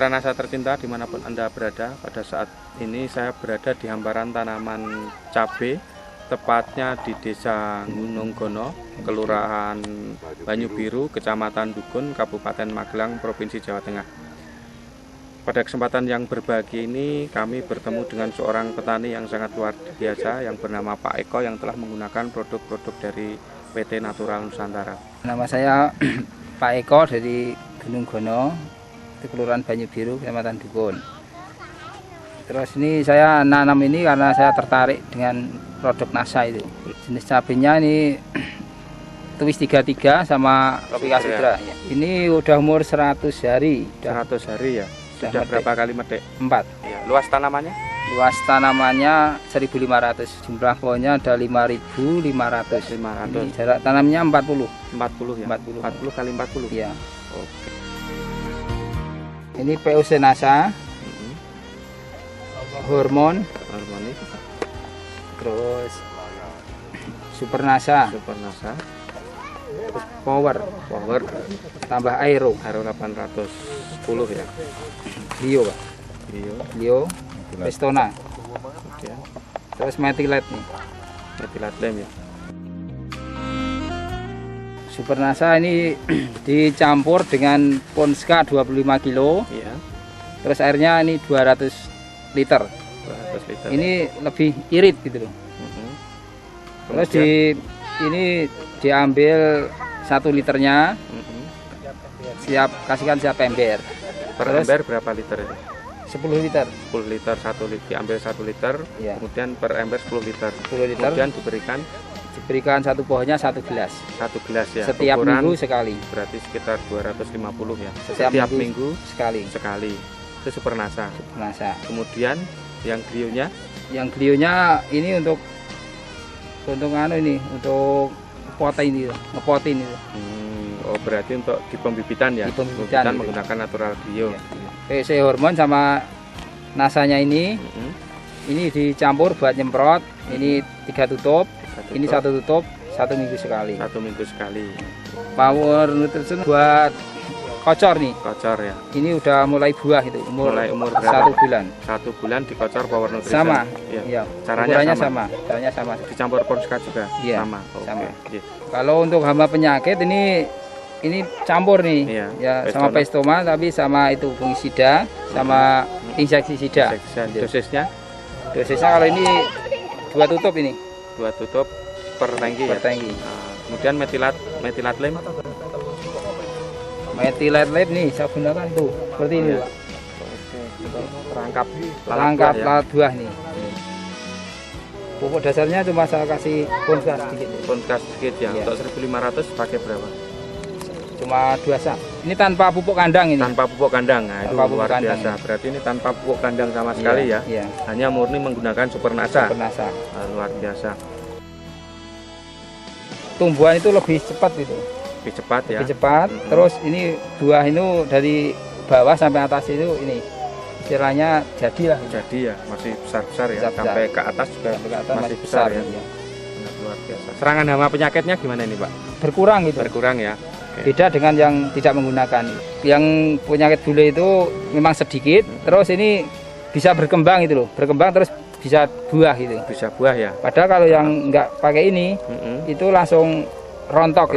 Mitra NASA tercinta dimanapun Anda berada, pada saat ini saya berada di hamparan tanaman cabai, tepatnya di Desa Gunung Gono, Kelurahan Banyu Biru, Kecamatan Dugun, Kabupaten Magelang, Provinsi Jawa Tengah. Pada kesempatan yang berbahagia ini kami bertemu dengan seorang petani yang sangat luar biasa yang bernama Pak Eko yang telah menggunakan produk-produk dari PT Natural Nusantara. Nama saya Pak Eko dari Gunung Gono, di Kelurahan Banyu Biru, Kecamatan Dugun. Terus ini saya nanam ini karena saya tertarik dengan produk NASA itu. Jenis cabenya ini Tuwis 33 sama Tropika Sidra. Ya. Ini udah umur 100 hari. 100 hari ya? Sudah berapa kali metik? 4. Ya. Luas tanamannya? Luas tanamannya 1.500. Jumlah pohonnya ada 5.500. 500. Ini jarak tanamnya 40. 40 ya? 40 kali 40? Iya. Oke. Ini POC NASA. Hormon. Terus Super NASA. Terus Power tambah Aero 810 ya. Lio Pak. Lio Pestona. Oke. Terus Methylat nih. Methylat lem ya. Super NASA ini dicampur dengan Ponska 25 kilo. Iya. Terus airnya ini 200 liter. 200 liter. Ini lebih irit gitu loh. Terus ini diambil 1 liternya. Kasihkan siap ember. Per ember berapa liter itu? 10 liter. 10 liter, diambil 1 liter. Ya. Kemudian per ember 10 liter. 10 liter. Kemudian diberikan satu pohonnya 1 gelas. 1 gelas ya. Setiap minggu sekali. Berarti sekitar 250 ya. Setiap minggu sekali. Itu Super NASA. Kemudian yang glionya? Yang glionya ini untuk potin itu, ngepotin itu. Oh, berarti untuk di pembibitan ya. Di pembibitan menggunakan natural glio. Ya. POC hormon sama NASA-nya ini. Ini dicampur buat nyemprot. Ini 3 tutup. Ini 1 tutup 1 minggu sekali. 1 minggu sekali. Power Nutrition buat kocor nih. Kocor ya. Ini udah mulai buah itu. Umur berapa? 1 bulan. 1 bulan dikocor Power Nutrition. Sama. Ya. Caranya sama. Dicampur Ponska juga. Iya. Sama. Sama. Kalau untuk hama penyakit ini campur nih. Iya. Ya sama Pestoma tapi sama itu fungisida sama insektisida. Dosisnya kalau ini 2 tutup ini. 2 tutup per tangki. Kemudian methylat lem. Methylat lem nih saya gunakan tuh seperti ini Pak. Perangkap lalat buah nih. Pupuk dasarnya cuma saya kasih Ponska sedikit ya. Untuk 1.500 pakai berapa? Cuma 2 sak. Ini tanpa pupuk kandang ini. Tanpa pupuk kandang. Nah, itu luar biasa. Berarti ini tanpa pupuk kandang sama sekali ya. Iya. Hanya murni menggunakan Super NASA. Luar biasa. Tumbuhan itu lebih cepat gitu. Lebih cepat ya. Terus ini buah itu dari bawah sampai atas itu ini istilahnya jadi ya, masih besar-besar ya. Sampai ke atas juga masih besar ya. Luar biasa. Serangan hama penyakitnya gimana ini Pak? Berkurang ya. Okay. Beda dengan yang tidak menggunakan. Yang penyakit bule itu memang sedikit, terus ini bisa berkembang gitu loh. Terus bisa buah gitu. Bisa buah ya. Padahal kalau yang nggak pakai ini, itu langsung rontok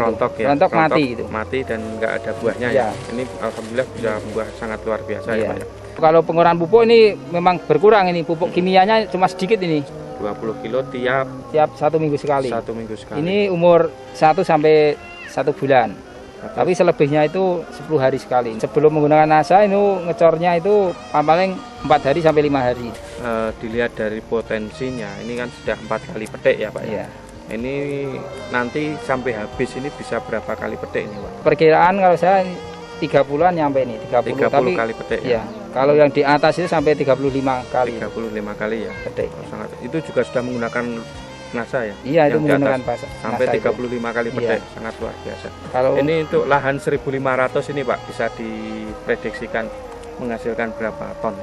mati gitu. Mati dan nggak ada buahnya ya. Ini alhamdulillah bisa buah sangat luar biasa ya Pak ya. Kalau penggunaan pupuk ini memang berkurang ini. Pupuk kimianya cuma sedikit ini. 20 kilo tiap 1 minggu sekali. 1 minggu sekali. Ini umur 1 sampai 1 bulan. Tapi selebihnya itu 10 hari sekali. Sebelum menggunakan NASA itu ngecornya itu paling 4 hari sampai 5 hari. Dilihat dari potensinya, ini kan sudah 4 kali petik ya Pak ya. Ini nanti sampai habis ini bisa berapa kali petik ini Pak? Perkiraan kalau saya 30-an nyampe ini, 30 kali petik ya. Kalau yang di atas itu sampai 35 kali. 35 kali ya. Petik. Itu juga sudah menggunakan NASA ya? Iya, itu menggunakan sampai 35 kali petik, sangat luar biasa. Kalau ini untuk lahan 1.500 ini Pak, bisa diprediksikan menghasilkan berapa ton?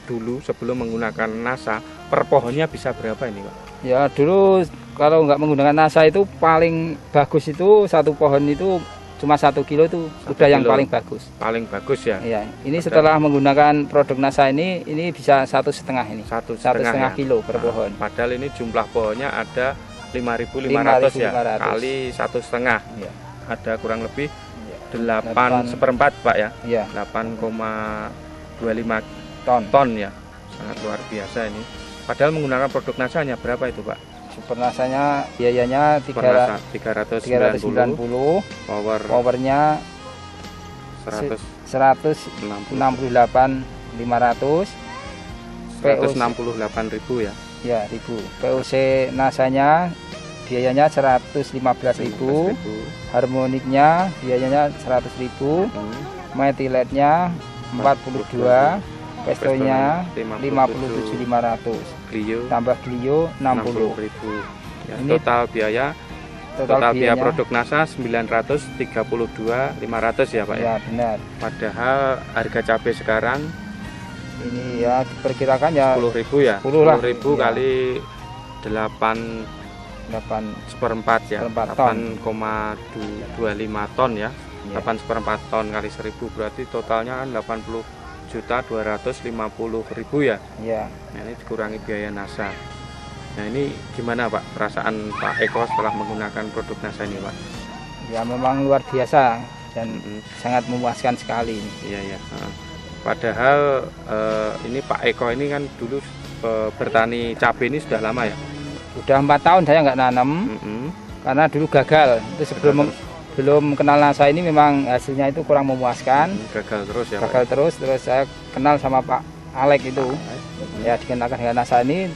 Dulu sebelum menggunakan NASA, per pohonnya bisa berapa ini Pak? Ya dulu kalau nggak menggunakan NASA itu paling bagus itu 1 pohon itu cuma 1 kilo itu udah yang kilo. paling bagus. Paling bagus ya. Iya, ini setelah menggunakan produk NASA ini bisa 1,5 ini. 1,5 ya? kilo per pohon. Padahal ini jumlah pohonnya ada 5.500 ya, kali 1,5. Iya. Ada kurang lebih 8 8/4 Pak ya. Iya. 8,25 ton ya. Sangat luar biasa ini. Padahal menggunakan produk NASA hanya berapa itu Pak? Super NASA biayanya 390, powernya 168.500, 168.000 ya. Ya, ribu. POC NASA-nya biayanya 115.000, harmoniknya biayanya 100.000, metiletnya 42, pestonya 57.500. Clio tambah Clio 60.000. Ya, Ini total biaya produk NASA 932.500 ya Pak ya. Benar. Padahal harga cabai sekarang ini ya diperkirakan ya 10.000 ya. 10.000 ya. kali 8/4 ya. 8,25 ton ya. 8/4 ton kali 1.000 berarti totalnya kan 80.250.000 ya. Iya. Nah, ini dikurangi biaya NASA. Nah, ini gimana Pak perasaan Pak Eko setelah menggunakan produk NASA ini Pak? Ya memang luar biasa dan sangat memuaskan sekali. Iya ya. Padahal ini Pak Eko ini kan dulu bertani cabai ini sudah lama ya? Udah 4 tahun saya nggak nanam karena dulu gagal. Itu belum kenal NASA ini memang hasilnya itu kurang memuaskan. Gagal terus ya. Gagal Pak? Terus saya kenal sama Pak Alek itu. Ya dikenalkan dengan NASA ini.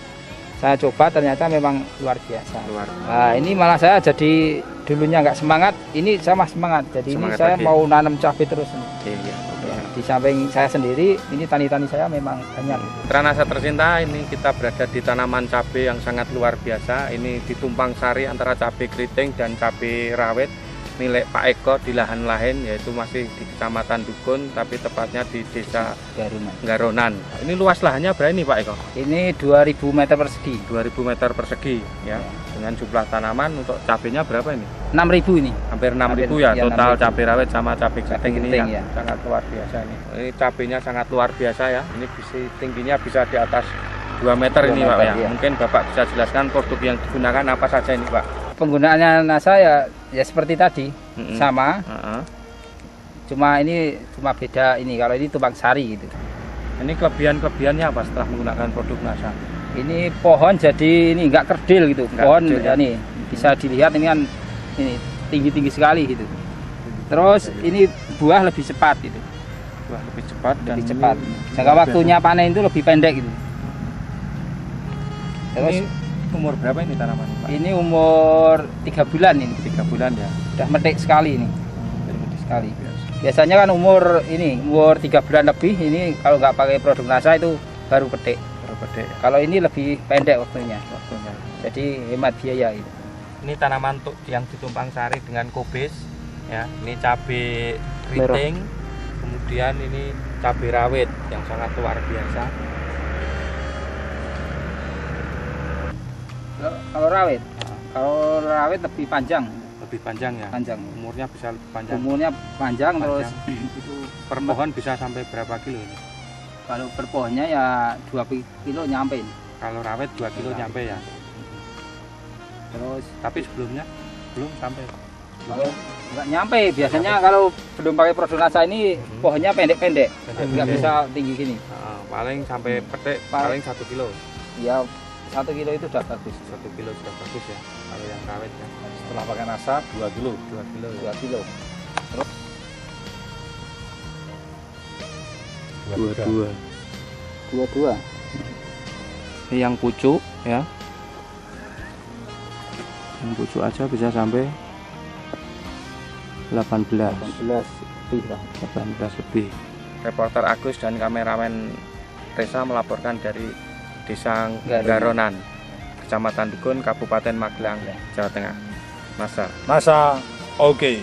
Saya coba ternyata memang luar biasa. Nah, ini malah saya jadi dulunya nggak semangat, ini saya masih semangat. Jadi semangat ini saya lagi. Mau nanam cabai terus. Iya. Ya, di samping saya sendiri, ini tani-tani saya memang banyak. Mitra NASA tercinta, ini kita berada di tanaman cabai yang sangat luar biasa. Ini di tumpang sari antara cabai keriting dan cabai rawit milik Pak Eko di lahan lain, yaitu masih di Kecamatan Dukun, tapi tepatnya di Desa Garonan. Ini luas lahannya berapa ini Pak Eko? Ini 2.000 meter persegi. 2.000 meter persegi ya. Dengan jumlah tanaman untuk cabainya berapa ini? 6.000 ini. Hampir 6.000 ya, total cabai rawit sama cabai keriting ini ya. Sangat luar biasa ini. Ini cabainya sangat luar biasa ya. Ini tingginya bisa di atas 2 meter ini Pak ya. Mungkin Bapak bisa jelaskan produk yang digunakan apa saja ini Pak? Penggunaannya NASA ya seperti tadi, sama. Cuma ini beda ini, kalau ini tumpang sari gitu. Ini kelebihannya apa setelah menggunakan produk NASA? Ini pohon jadi ini enggak kerdil gitu. Pohon ya nih bisa dilihat ini kan ini tinggi-tinggi sekali gitu. Terus ini buah lebih cepat gitu. Buah lebih cepat dan lebih cepat. Jangka waktunya panen itu lebih pendek gitu. Terus ini umur berapa ini tanaman Pak? Ini umur 3 bulan ini. 3 bulan ya. Udah metik sekali ini. Metik sekali. Biasanya kan umur 3 bulan lebih ini kalau nggak pakai produk NASA itu baru petik. Kalau ini lebih pendek waktunya. Jadi hemat biaya itu. Ini tanaman yang ditumpang sari dengan kobis ya. Ini cabai keriting, kemudian ini cabai rawit yang sangat luar biasa. Kalau rawit lebih panjang. Lebih panjang ya. Panjang. Umurnya bisa lebih panjang. Umurnya panjang. Terus itu per pohon bisa sampai berapa kilo ini? Kalau per pohonnya ya 2 kilo nyampe. Kalau rawit 2 kilo nyampe ya. Terus tapi sebelumnya belum sampai. Kalau nggak nyampe biasanya kalau belum pakai produk NASA ini pohonnya pendek-pendek. Nggak bisa tinggi gini. Paling sampai petik paling 1 kilo. Ya 1 kilo itu sudah bagus. 1 kilo sudah bagus ya. Kalau yang rawit ya. Setelah pakai NASA 2 kilo. 2 kilo. Terus 22. Ini yang pucuk ya. Yang pucuk aja bisa sampai 18 lebih. Reporter Agus dan kameramen Reza melaporkan dari Desa Garonan, Kecamatan Dukun, Kabupaten Magelang, Jawa Tengah. NASA. Oke.